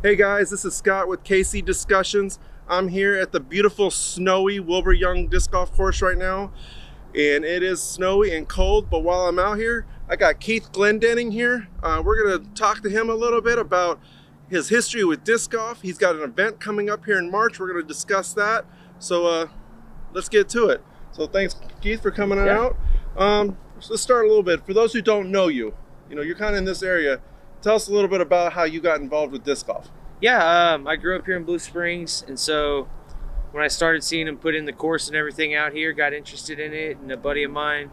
Hey guys, this is Scott with KC Discussions. I'm here at the beautiful snowy Wilbur Young Disc Golf Course right now, and it is snowy and cold, but while I'm out here, I got Keith Glendenning here. We're going to talk to him a little bit about his history with disc golf. He's got an event coming up here in March. We're going to discuss that, so let's get to it. So thanks, Keith, for coming out. Let's start a little bit. For those who don't know you, you're kind of in this area. Tell us a little bit about how you got involved with disc golf. Yeah, I grew up here in Blue Springs, and so when I started seeing him put in the course and everything out here, got interested in it, and a buddy of mine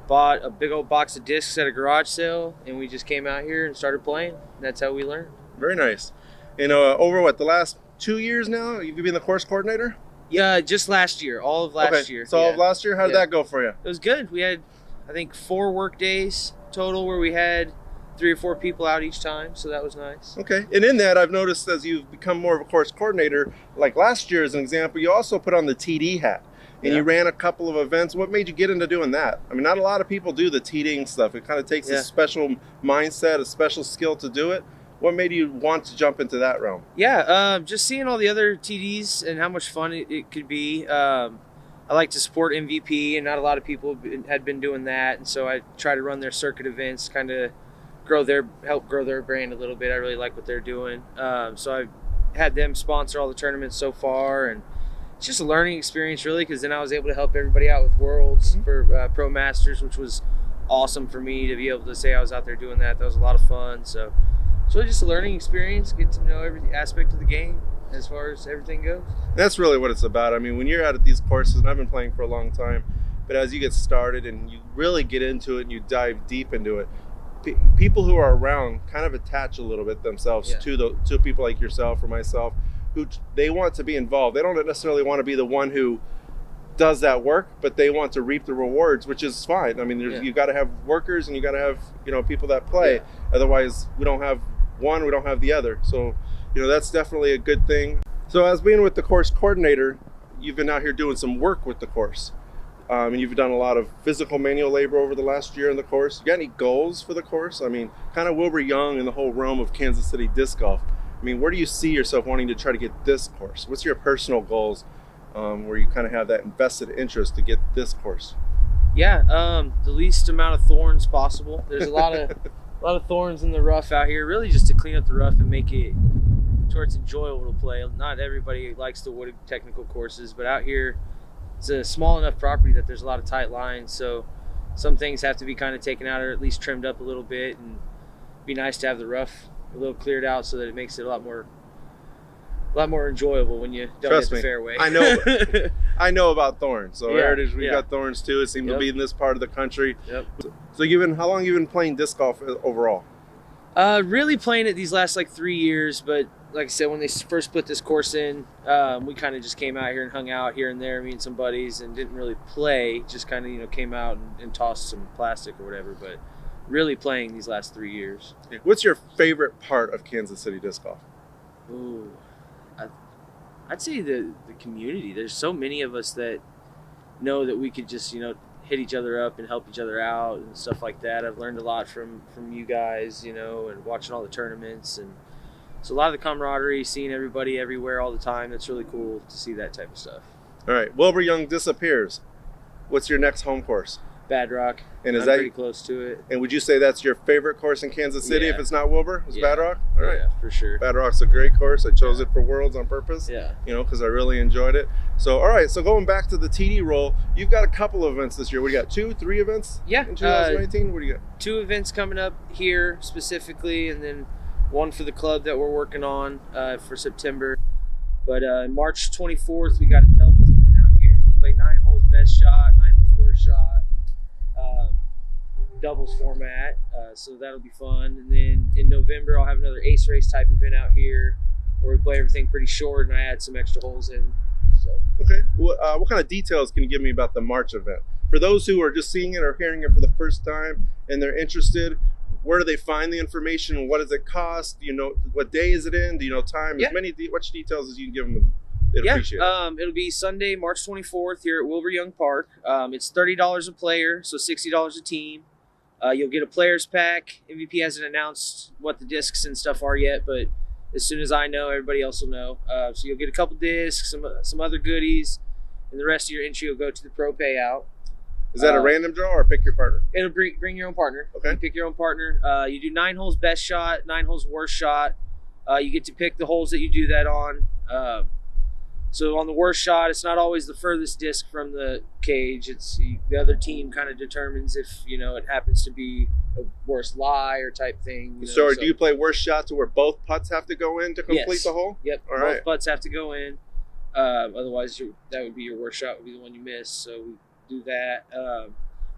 bought a big old box of discs at a garage sale, and we just came out here and started playing. And that's how we learned. Very nice. Over the last 2 years now, you've been the course coordinator? Yeah, just last year, all of last year. So all of last year, how did that go for you? It was good. We had, I think, 4 work days total where we had 3 or 4 people out each time, so that was nice. Okay, and in that, I've noticed as you've become more of a course coordinator, like last year as an example, you also put on the TD hat, and you ran a couple of events. What made you get into doing that? I mean, not a lot of people do the TDing stuff. It kind of takes a special mindset, a special skill to do it. What made you want to jump into that realm? Yeah, just seeing all the other TDs and how much fun it could be. I like to support MVP, and not a lot of people had been doing that, and so I try to run their circuit events, kind of help grow their brand a little bit. I really like what they're doing. So I've had them sponsor all the tournaments so far, and it's just a learning experience really, because then I was able to help everybody out with Worlds for Pro Masters, which was awesome for me to be able to say I was out there doing that. That was a lot of fun. So it's really just a learning experience, get to know every aspect of the game as far as everything goes. That's really what it's about. I mean, when you're out at these courses, and I've been playing for a long time, but as you get started and you really get into it and you dive deep into it, people who are around kind of attach a little bit themselves to people like yourself or myself, who they want to be involved. They don't necessarily want to be the one who does that work, but they want to reap the rewards, which is fine. I mean, you've got to have workers and you got to have people that play. Otherwise, we don't have one, we don't have the other. So that's definitely a good thing. So as being with the course coordinator, you've been out here doing some work with the course. And you've done a lot of physical manual labor over the last year in the course. You got any goals for the course? I mean, kind of Wilbur Young and the whole realm of Kansas City disc golf. I mean, where do you see yourself wanting to try to get this course? What's your personal goals where you kind of have that invested interest to get this course? Yeah, the least amount of thorns possible. There's a lot of thorns in the rough out here, really just to clean up the rough and make it to where it's enjoyable to play. Not everybody likes the wooded technical courses, but out here, it's a small enough property that there's a lot of tight lines, so some things have to be kind of taken out or at least trimmed up a little bit, and it'd be nice to have the rough a little cleared out so that it makes it a lot more enjoyable when you don't hit the fairway. I know about thorns. So Heritage, we've got thorns too. It seems to be in this part of the country. So how long have you been playing disc golf overall? Really playing it these last 3 years, but like I said, when they first put this course in, we kind of just came out here and hung out here and there, me and some buddies, and didn't really play. Just kind of came out and tossed some plastic or whatever. But really playing these last 3 years. What's your favorite part of Kansas City disc golf? Ooh, I'd say the community. There's so many of us that know that we could just hit each other up and help each other out and stuff like that. I've learned a lot from you guys, and watching all the tournaments, and so a lot of the camaraderie, seeing everybody everywhere all the time. That's really cool to see that type of stuff. All right, Wilbur Young disappears. What's your next home course? Bad Rock. And I'm pretty close to it. And would you say that's your favorite course in Kansas City if it's not Wilbur? It's Bad Rock? All right. Yeah, for sure. Bad Rock's a great course. I chose it for Worlds on purpose. Yeah. Because I really enjoyed it. So, all right. So going back to the TD role, you've got a couple of events this year. What do you got? 2, 3 events? Yeah. In 2019? What do you got? 2 events coming up here specifically, and then one for the club that we're working on for September. But March 24th, we got a doubles event out here. You play 9 holes best shot, 9 holes worst shot. Doubles format, so that'll be fun. And then in November I'll have another ace race type event out here where we play everything pretty short and I add some extra holes in. So okay, what kind of details can you give me about the March event for those who are just seeing it or hearing it for the first time and they're interested? Where do they find the information? What does it cost? Do you know what day is it in? Do you know time? As much details as you can give them. Appreciate it. It'll be Sunday, March 24th here at Wilbur Young Park. It's $30 a player, so $60 a team. You'll get a player's pack. MVP hasn't announced what the discs and stuff are yet, but as soon as I know, everybody else will know. So you'll get a couple discs, some other goodies, and the rest of your entry will go to the pro payout. Is that a random draw or pick your partner? It'll bring your own partner. Okay. You pick your own partner. You do 9 holes best shot, 9 holes worst shot. You get to pick the holes that you do that on. So on the worst shot, it's not always the furthest disc from the cage. It's the other team kind of determines if it happens to be a worst lie or type thing. So do you play worst shot to where both putts have to go in to complete the hole? Yep. All both right. putts have to go in. Otherwise, that would be your worst shot. Would be the one you miss. So we do that.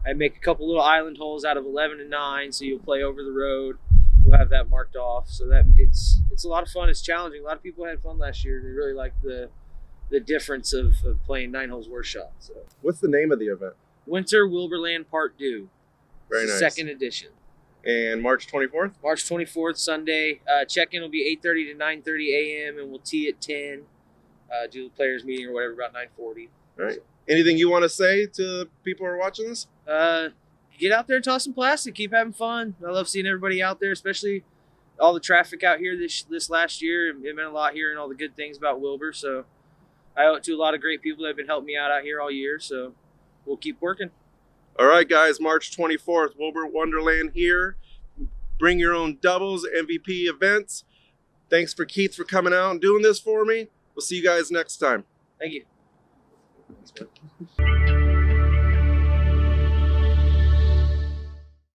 I make a couple little island holes out of 11 and 9, so you'll play over the road. We'll have that marked off. So that it's a lot of fun. It's challenging. A lot of people had fun last year. They really liked the difference of playing 9 holes worst shot. So What's the name of the event? Winter Wilburland Part 2. Very nice. Second edition. And March 24th? March 24th, Sunday. Check-in will be 8:30 to 9:30 a.m. and we'll tee at 10. Do the players meeting or whatever about 9:40. All right. Anything you want to say to people who are watching this? Get out there and toss some plastic. Keep having fun. I love seeing everybody out there, especially all the traffic out here this last year. It meant a lot hearing all the good things about Wilbur. So I owe it to a lot of great people that have been helping me out here all year. So we'll keep working. All right, guys. March 24th, Wilbur Wonderland here. Bring your own doubles, MVP events. Thanks for Keith for coming out and doing this for me. We'll see you guys next time. Thank you.